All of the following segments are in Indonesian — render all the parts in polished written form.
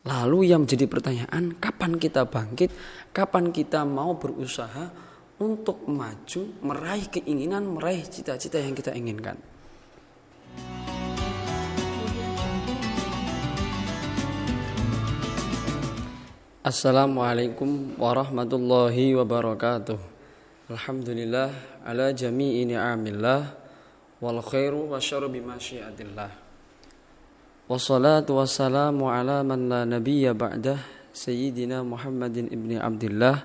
Lalu yang menjadi pertanyaan, kapan kita bangkit? Kapan kita mau berusaha untuk maju, meraih keinginan, meraih cita-cita yang kita inginkan? Assalamualaikum warahmatullahi wabarakatuh. Alhamdulillah ala jami'i ni'amillah wal khairu wa syarru bimasyiatillah. Wassalatu wassalamu ala man la nabiyya ba'dah Sayyidina Muhammadin ibni Abdillah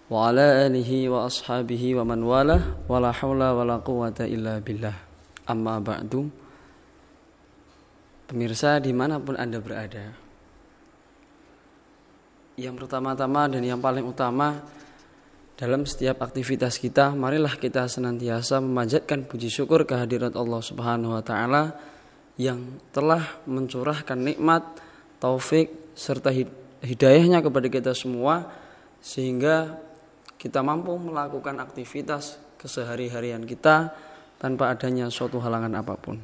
wa ala alihi wa ashabihi wa man walah wa la hawla wa la quwata illa billah. Amma ba'du. Pemirsa dimanapun Anda berada, yang pertama-tama dan yang paling utama dalam setiap aktivitas kita, marilah kita senantiasa memanjatkan puji syukur kehadirat Allah Subhanahu wa taala yang telah mencurahkan nikmat, taufik serta hidayahnya kepada kita semua, sehingga kita mampu melakukan aktivitas kesehari-harian kita tanpa adanya suatu halangan apapun.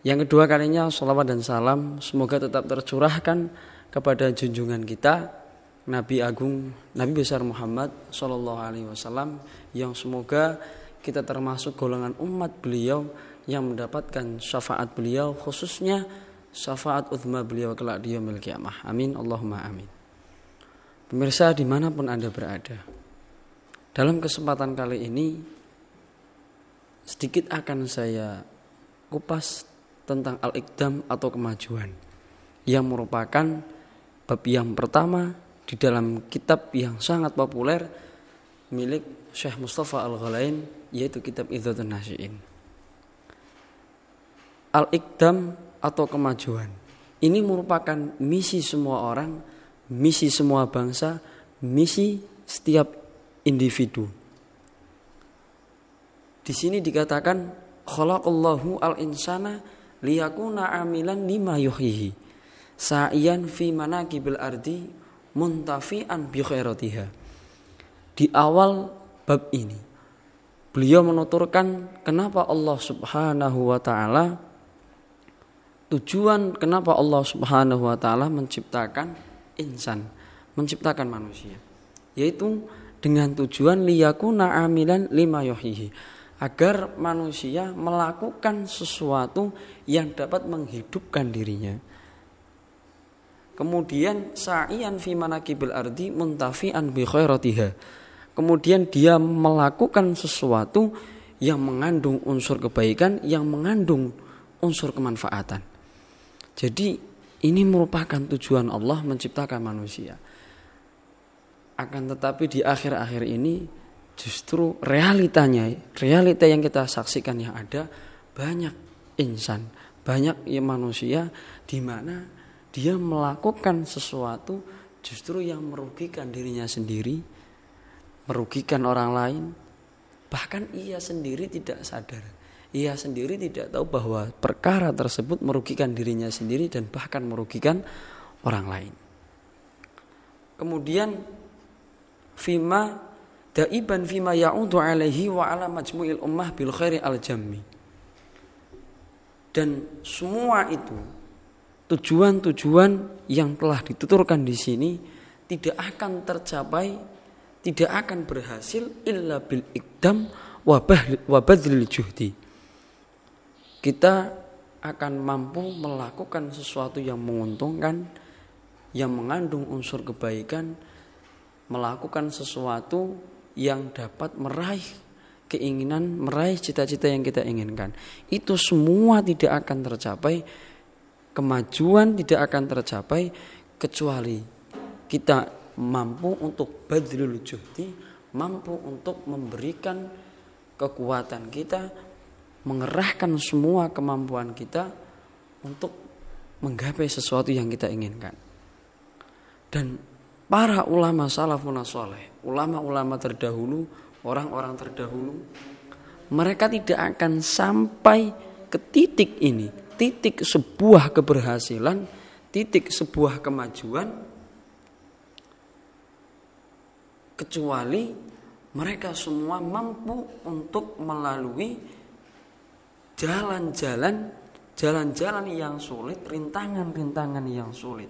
Yang kedua kalinya, sholawat dan salam semoga tetap tercurahkan kepada junjungan kita Nabi Agung, Nabi besar Muhammad Sallallahu Alaihi Wasallam, yang semoga kita termasuk golongan umat beliau yang mendapatkan syafaat beliau, khususnya syafaat uzma beliau kelak di yaumil qiyamah. Amin, Allahumma amin. Pemirsa dimanapun Anda berada, dalam kesempatan kali ini sedikit akan saya kupas tentang al-iqdam atau kemajuan, yang merupakan bab yang pertama di dalam kitab yang sangat populer milik Syekh Mustafa Al-Ghalain, yaitu kitab Idhatun Nasyi'in. Al-iqdam atau kemajuan ini merupakan misi semua orang, misi semua bangsa, misi setiap individu. Di sini dikatakan khalaqallahu al-insana liyakuna amilan lima yuhyihi sa'iyan fi manaqibil ardi muntafi'an bi khairatiha. Di awal bab ini beliau menuturkan kenapa Allah Subhanahu wa taala, tujuan kenapa Allah Subhanahu wa taala menciptakan insan, menciptakan manusia, yaitu dengan tujuan liyakuna amilan lima yuhyihi, agar manusia melakukan sesuatu yang dapat menghidupkan dirinya. Kemudian sa'iyan fi manaqibil ardi muntafi'an bi khairatiha. Kemudian dia melakukan sesuatu yang mengandung unsur kebaikan, yang mengandung unsur kemanfaatan. Jadi ini merupakan tujuan Allah menciptakan manusia. Akan tetapi di akhir-akhir ini justru realita yang kita saksikan yang ada, banyak insan, banyak manusia di mana dia melakukan sesuatu justru yang merugikan dirinya sendiri, merugikan orang lain, bahkan ia sendiri tidak sadar. Ia sendiri tidak tahu bahwa perkara tersebut merugikan dirinya sendiri dan bahkan merugikan orang lain. Kemudian fima daiban fima ya'udu alaihi wa ala majmu'il ummah bil khairi al-jammi. Dan semua itu tujuan-tujuan yang telah dituturkan di sini tidak akan tercapai, tidak akan berhasil illa bil iqdam wa badlil juhdi. Kita akan mampu melakukan sesuatu yang menguntungkan, yang mengandung unsur kebaikan, melakukan sesuatu yang dapat meraih keinginan, meraih cita-cita yang kita inginkan. Itu semua tidak akan tercapai, kemajuan tidak akan tercapai kecuali kita mampu untuk badlul juhdi, mampu untuk memberikan kekuatan kita, mengerahkan semua kemampuan kita untuk menggapai sesuatu yang kita inginkan. Dan para ulama salafun saleh, ulama-ulama terdahulu, orang-orang terdahulu, mereka tidak akan sampai ke titik ini, titik sebuah keberhasilan, titik sebuah kemajuan, kecuali mereka semua mampu untuk melalui jalan-jalan jalan-jalan yang sulit, rintangan-rintangan yang sulit.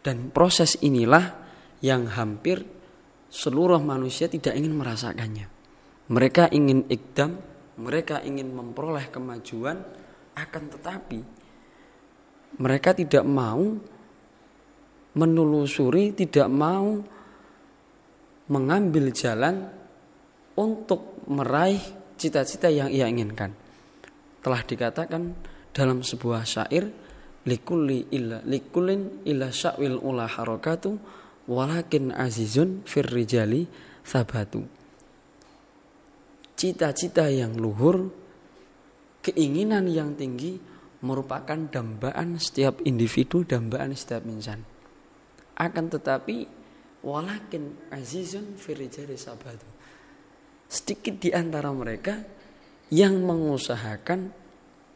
Dan proses inilah yang hampir seluruh manusia tidak ingin merasakannya. Mereka ingin ikdam, mereka ingin memperoleh kemajuan, akan tetapi mereka tidak mau menelusuri, tidak mau mengambil jalan untuk meraih cita-cita yang ia inginkan. Telah dikatakan dalam sebuah syair, likullin ila sya'wil ula harakatu walakin azizun fir rijali sabatu. Cita-cita yang luhur, keinginan yang tinggi merupakan dambaan setiap individu, dambaan setiap insan. Akan tetapi walakin azizun fir rijali sabatu. Sedikit di antara mereka yang mengusahakan,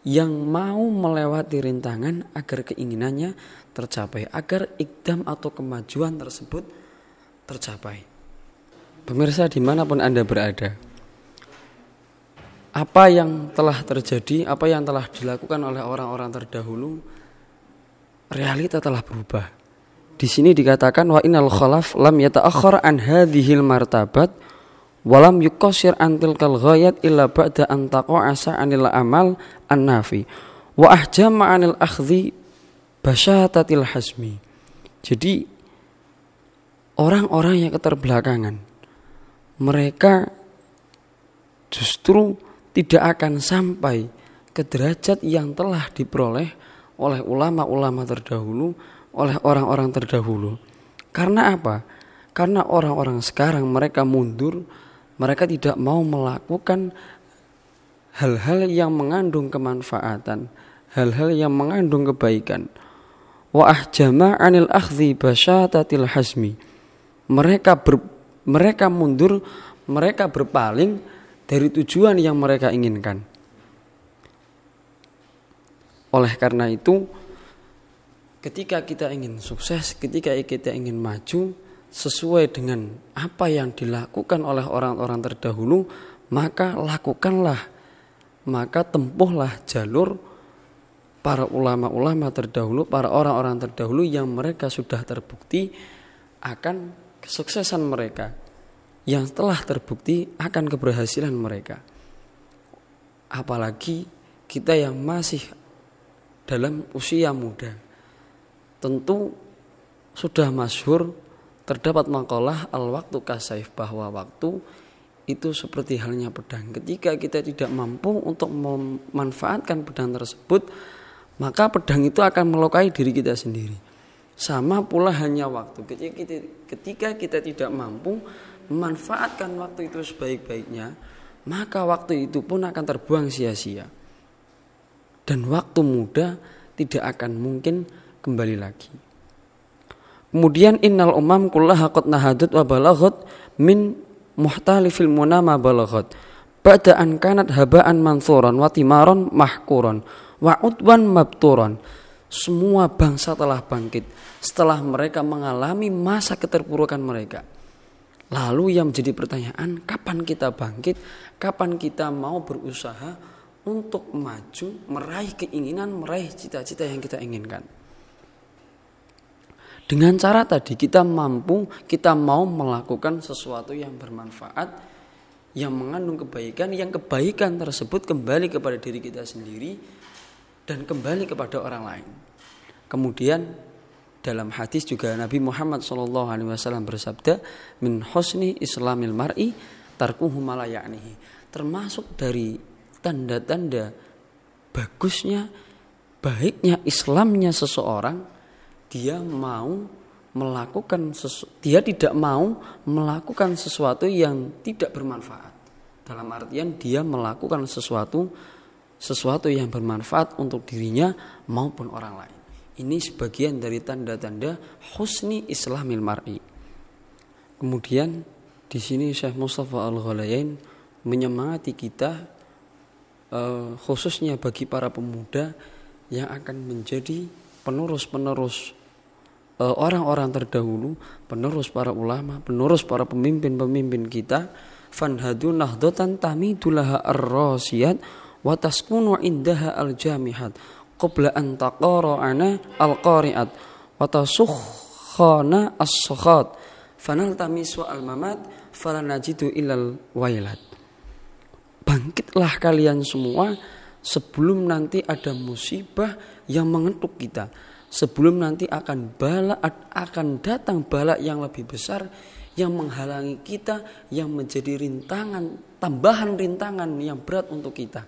yang mau melewati rintangan agar keinginannya tercapai, agar ikdam atau kemajuan tersebut tercapai. Pemirsa dimanapun Anda berada, apa yang telah terjadi, apa yang telah dilakukan oleh orang-orang terdahulu, realita telah berubah. Di sini dikatakan wa innal khalaf lam yata'akhkhar an hadhil martabat walam yuqassir an tilkal ghayat illa ba'da an taqa'asa anil amal an-nafi wa ahjama anil akhdhi basyatatil hasmi. Jadi orang-orang yang keterbelakangan, mereka justru tidak akan sampai ke derajat yang telah diperoleh oleh ulama-ulama terdahulu, oleh orang-orang terdahulu. Karena apa? Karena orang-orang sekarang mereka mundur, mereka tidak mau melakukan hal-hal yang mengandung kemanfaatan, hal-hal yang mengandung kebaikan. Wa ahjama anil akhdhi basyatatil hasmi. Mereka mundur, mereka berpaling dari tujuan yang mereka inginkan. Oleh karena itu, ketika kita ingin sukses, ketika kita ingin maju sesuai dengan apa yang dilakukan oleh orang-orang terdahulu, maka lakukanlah, maka tempuhlah jalur para ulama-ulama terdahulu, para orang-orang terdahulu yang mereka sudah terbukti akan kesuksesan mereka, yang telah terbukti akan keberhasilan mereka. Apalagi kita yang masih dalam usia muda, tentu sudah masyhur, terdapat makalah al-waktu kasaif, bahwa waktu itu seperti halnya pedang. Ketika kita tidak mampu untuk memanfaatkan pedang tersebut, maka pedang itu akan melukai diri kita sendiri. Sama pula hanya waktu. Ketika kita tidak mampu memanfaatkan waktu itu sebaik-baiknya, maka waktu itu pun akan terbuang sia-sia. Dan waktu muda tidak akan mungkin kembali lagi. Kemudian innal umam kullaha qad nahadat wa balaghat min muhtalifil munama balaghat ba'da an kanat haba'an manthuran wa timaran mahkuran wa udwan mabturan. Semua bangsa telah bangkit setelah mereka mengalami masa keterpurukan mereka. Lalu yang menjadi pertanyaan, kapan kita bangkit? Kapan kita mau berusaha untuk maju, meraih keinginan, meraih cita-cita yang kita inginkan? Dengan cara tadi kita mampu, kita mau melakukan sesuatu yang bermanfaat, yang mengandung kebaikan, yang kebaikan tersebut kembali kepada diri kita sendiri dan kembali kepada orang lain. Kemudian dalam hadis juga Nabi Muhammad SAW bersabda, min husni islamil mar'i tarkuhu ma la ya'nihi. Termasuk dari tanda-tanda bagusnya, baiknya Islamnya seseorang, dia tidak mau melakukan sesuatu yang tidak bermanfaat. Dalam artian dia melakukan sesuatu yang bermanfaat untuk dirinya maupun orang lain. Ini sebagian dari tanda-tanda husni islamil mar'i. Kemudian di sini Syekh Mustafa Al-Ghalayain menyemangati kita, khususnya bagi para pemuda yang akan menjadi penerus-penerus orang-orang terdahulu, penerus para ulama, penerus para pemimpin-pemimpin kita. Fanhadu nahdatan tamidulaha ar-rasiyat wa taskunu indaha al-jamihat qabla an taqara'ana al-qari'at wa tasukhana as-sukhat fanaltamisu al-mamat falanajidu ilal wailat. Bangkitlah kalian semua sebelum nanti ada musibah yang mengetuk kita, sebelum nanti akan datang bala yang lebih besar yang menghalangi kita, yang menjadi tambahan rintangan yang berat untuk kita.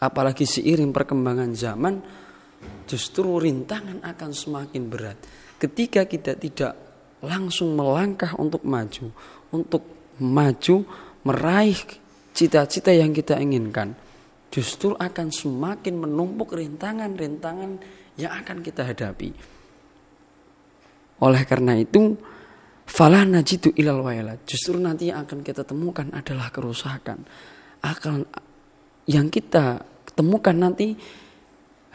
Apalagi seiring perkembangan zaman, justru rintangan akan semakin berat. Ketika kita tidak langsung melangkah untuk maju meraih cita-cita yang kita inginkan, justru akan semakin menumpuk rintangan-rintangan yang akan kita hadapi. Oleh karena itu, fala najidu ilal wailat, justru nanti yang akan kita temukan adalah kerusakan. Yang kita temukan nanti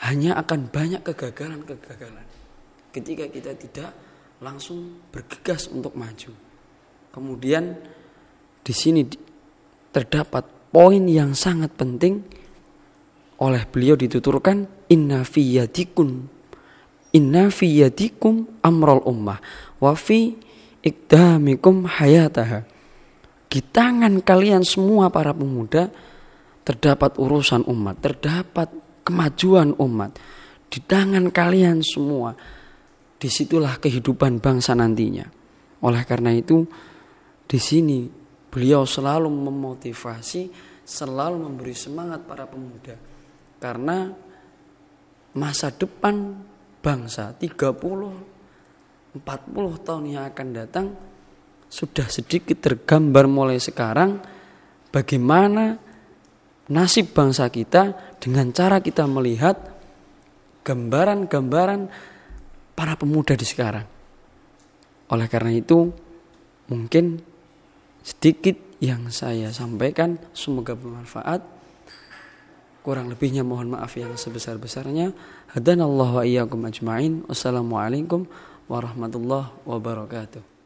hanya akan banyak kegagalan-kegagalan ketika kita tidak langsung bergegas untuk maju. Kemudian di sini terdapat poin yang sangat penting. Oleh beliau dituturkan, inna fi yadikum amrul ummah wa fi iqdamikum hayataha. Di tangan kalian semua para pemuda terdapat urusan umat, terdapat kemajuan umat. Di tangan kalian semua, disitulah kehidupan bangsa nantinya. Oleh karena itu, di sini beliau selalu memotivasi, selalu memberi semangat para pemuda. Karena masa depan bangsa 30-40 tahun yang akan datang sudah sedikit tergambar mulai sekarang bagaimana nasib bangsa kita dengan cara kita melihat gambaran-gambaran para pemuda di sekarang. Oleh karena itu, mungkin sedikit yang saya sampaikan, semoga bermanfaat. Kurang lebihnya mohon maaf yang sebesar-besarnya. Hadanallahu wa iyyakum ajma'in. Wassalamualaikum warahmatullahi wabarakatuh.